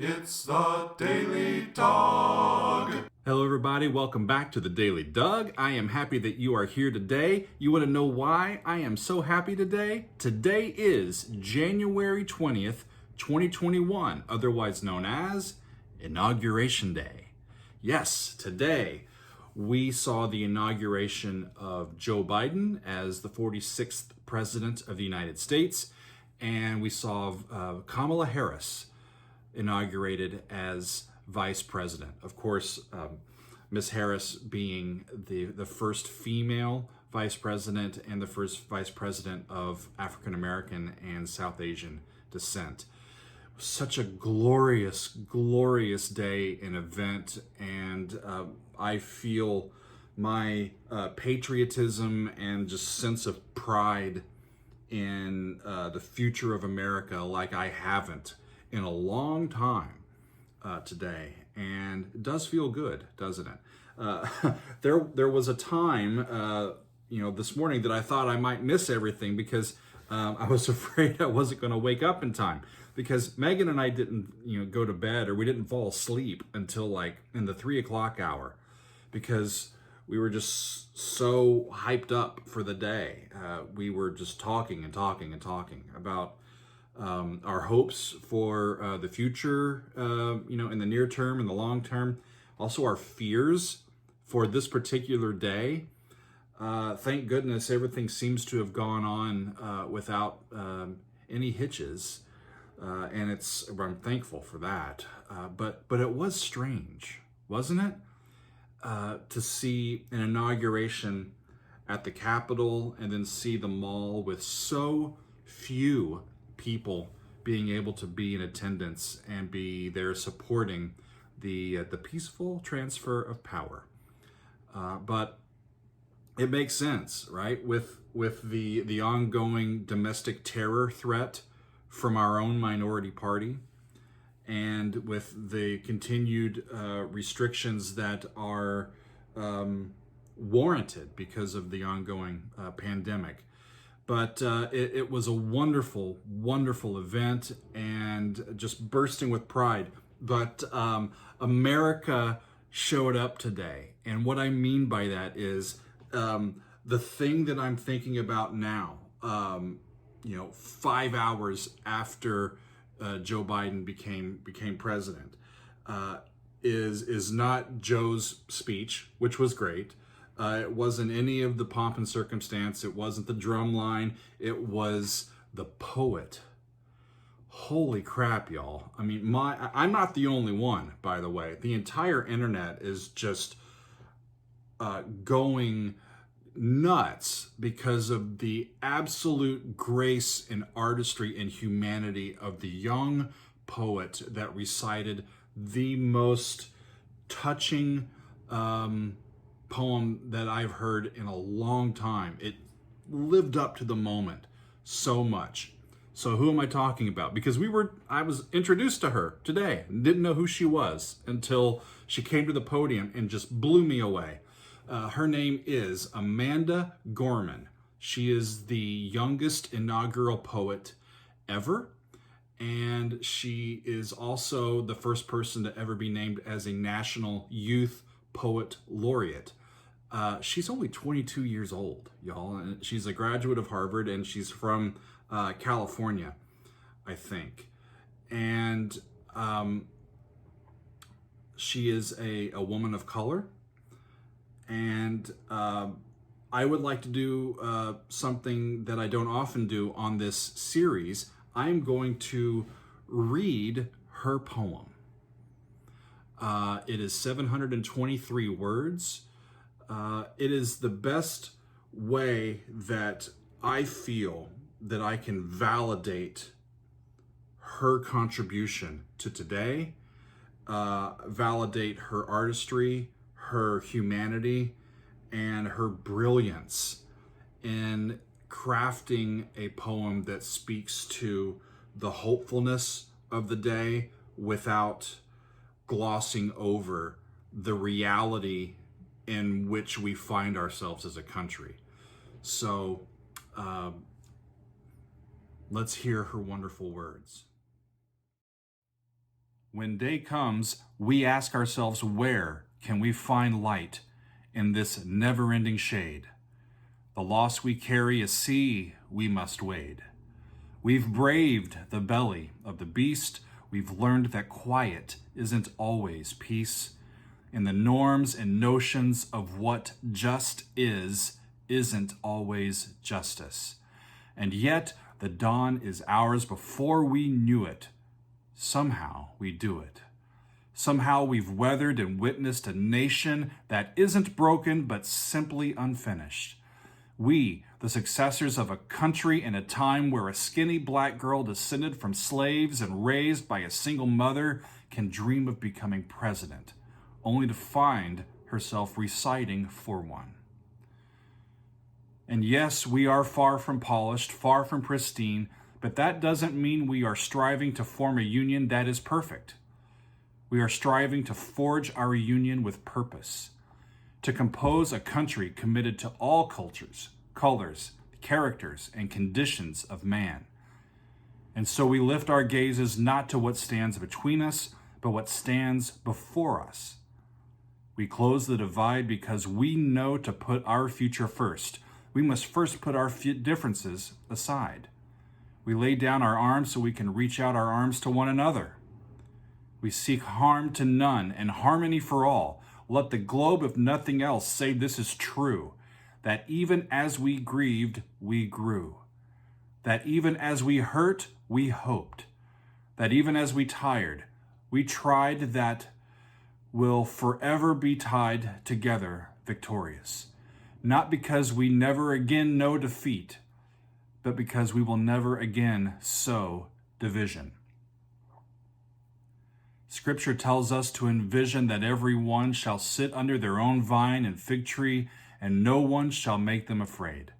It's the Daily Dog. Hello, everybody. Welcome back to the Daily Doug. I am happy that you are here today. You want to know why I am so happy today? Today is January 20th, 2021, otherwise known as Inauguration Day. Yes, today we saw the inauguration of Joe Biden as the 46th President of the United States, and we saw Kamala Harris inaugurated as vice president. Of course, Miss Harris being the first female vice president and the first vice president of African American and South Asian descent. Such a glorious, glorious day and event, and I feel my patriotism and just sense of pride in the future of America like I haven't in a long time today, and it does feel good, doesn't it? There was a time, this morning that I thought I might miss everything because I was afraid I wasn't going to wake up in time, because Megan and I didn't, go to bed, or we didn't fall asleep until like in the 3 o'clock hour, because we were just so hyped up for the day. We were just talking and talking and talking about our hopes for the future, in the near term and the long term. Also, our fears for this particular day. Thank goodness everything seems to have gone on without any hitches, and I'm thankful for that. But it was strange, wasn't it, to see an inauguration at the Capitol and then see the mall with so few people being able to be in attendance and be there supporting the peaceful transfer of power. But it makes sense, right? With the ongoing domestic terror threat from our own minority party, and with the continued restrictions that are warranted because of the ongoing pandemic. But it was a wonderful, wonderful event, and just bursting with pride. But America showed up today. And what I mean by that is the thing that I'm thinking about now, 5 hours after Joe Biden became president, is not Joe's speech, which was great. It wasn't any of the pomp and circumstance. It wasn't the drum line. It was the poet. Holy crap, y'all. I mean, I'm not the only one, by the way. The entire internet is just going nuts because of the absolute grace and artistry and humanity of the young poet that recited the most touching poem that I've heard in a long time. It lived up to the moment so much. So who am I talking about? Because I was introduced to her today, didn't know who she was until she came to the podium and just blew me away. Her name is Amanda Gorman. She is the youngest inaugural poet ever, and she is also the first person to ever be named as a National Youth Poet Laureate. She's only 22 years old, y'all, and she's a graduate of Harvard, and she's from California, I think. And she is a woman of color. And I would like to do something that I don't often do on this series. I'm going to read her poem. It is 723 words. It is the best way that I feel that I can validate her contribution to today, validate her artistry, her humanity, and her brilliance in crafting a poem that speaks to the hopefulness of the day without glossing over the reality in which we find ourselves as a country. So let's hear her wonderful words. When day comes, we ask ourselves, where can we find light in this never-ending shade? The loss we carry a sea we must wade. We've braved the belly of the beast. We've learned that quiet isn't always peace. And the norms and notions of what just isn't always justice. And yet the dawn is ours before we knew it. Somehow we do it. Somehow we've weathered and witnessed a nation that isn't broken but simply unfinished. We, the successors of a country in a time where a skinny black girl descended from slaves and raised by a single mother can dream of becoming president, only to find herself reciting for one. And yes, we are far from polished, far from pristine, but that doesn't mean we are striving to form a union that is perfect. We are striving to forge our union with purpose, to compose a country committed to all cultures, colors, characters, and conditions of man. And so we lift our gazes not to what stands between us, but what stands before us. We close the divide because we know to put our future first. We must first put our differences aside. We lay down our arms so we can reach out our arms to one another. We seek harm to none and harmony for all. Let the globe, if nothing else, say this is true, that even as we grieved, we grew. That even as we hurt, we hoped. That even as we tired, we tried, that will forever be tied together victorious. Not because we never again know defeat, but because we will never again sow division. Scripture tells us to envision that every one shall sit under their own vine and fig tree, and no one shall make them afraid.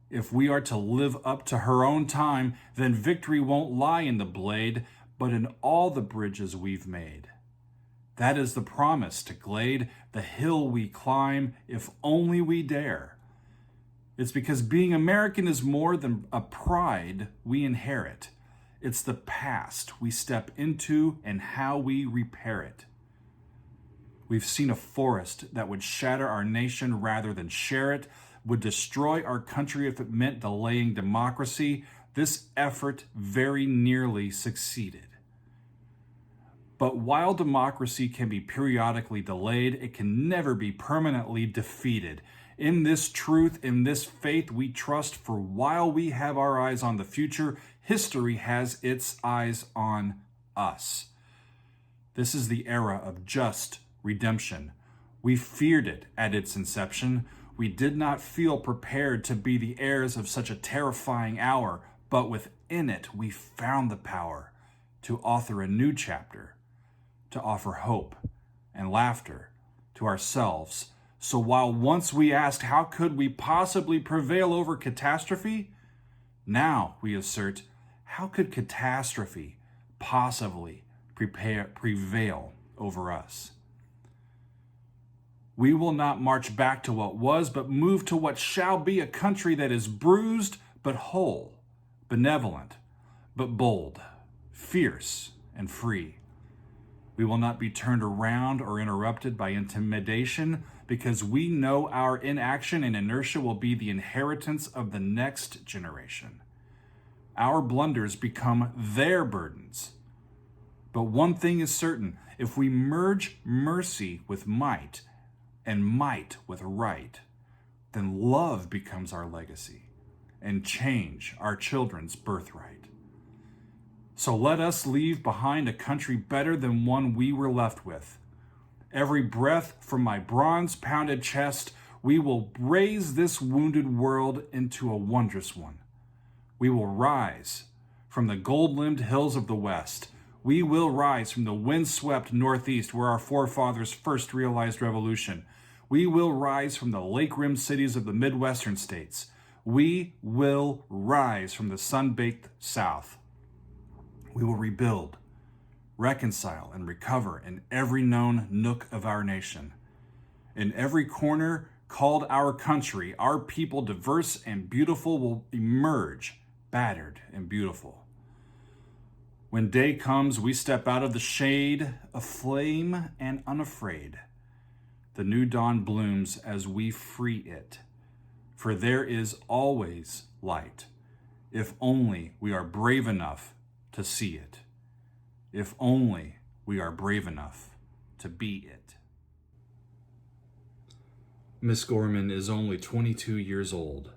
If we are to live up to her own time, then victory won't lie in the blade, but in all the bridges we've made. That is the promise to glade the hill we climb, if only we dare. It's because being American is more than a pride we inherit. It's the past we step into and how we repair it. We've seen a forest that would shatter our nation rather than share it, would destroy our country if it meant delaying democracy. This effort very nearly succeeded. But while democracy can be periodically delayed, it can never be permanently defeated. In this truth, in this faith we trust, for while we have our eyes on the future, history has its eyes on us. This is the era of just redemption. We feared it at its inception. We did not feel prepared to be the heirs of such a terrifying hour, but within it we found the power to author a new chapter, to offer hope and laughter to ourselves. So while once we asked, how could we possibly prevail over catastrophe? Now we assert, how could catastrophe possibly prevail over us? We will not march back to what was, but move to what shall be, a country that is bruised but whole, benevolent but bold, fierce and free. We will not be turned around or interrupted by intimidation, because we know our inaction and inertia will be the inheritance of the next generation. Our blunders become their burdens. But one thing is certain, if we merge mercy with might and might with right, then love becomes our legacy and change our children's birthright. So let us leave behind a country better than one we were left with. Every breath from my bronze-pounded chest, we will raise this wounded world into a wondrous one. We will rise from the gold-limbed hills of the West. We will rise from the wind-swept Northeast, where our forefathers first realized revolution. We will rise from the lake-rimmed cities of the Midwestern states. We will rise from the sun-baked South. We will rebuild, reconcile, and recover in every known nook of our nation. In every corner called our country, our people, diverse and beautiful, will emerge battered and beautiful. When day comes, we step out of the shade, aflame and unafraid. The new dawn blooms as we free it, for there is always light, if only we are brave enough to see it, if only we are brave enough to be it. Miss Gorman is only 22 years old.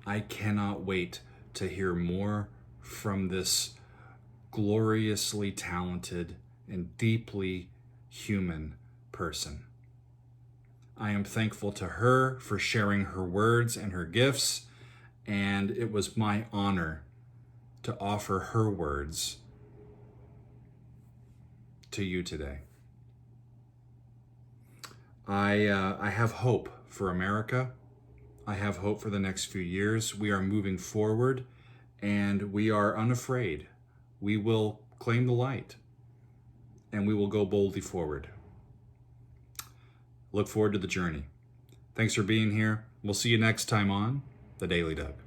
I cannot wait to hear more from this gloriously talented and deeply human person. I am thankful to her for sharing her words and her gifts, and it was my honor to offer her words to you today. I have hope for America. I have hope for the next few years. We are moving forward, and we are unafraid. We will claim the light, and we will go boldly forward. Look forward to the journey. Thanks for being here. We'll see you next time on The Daily Doug.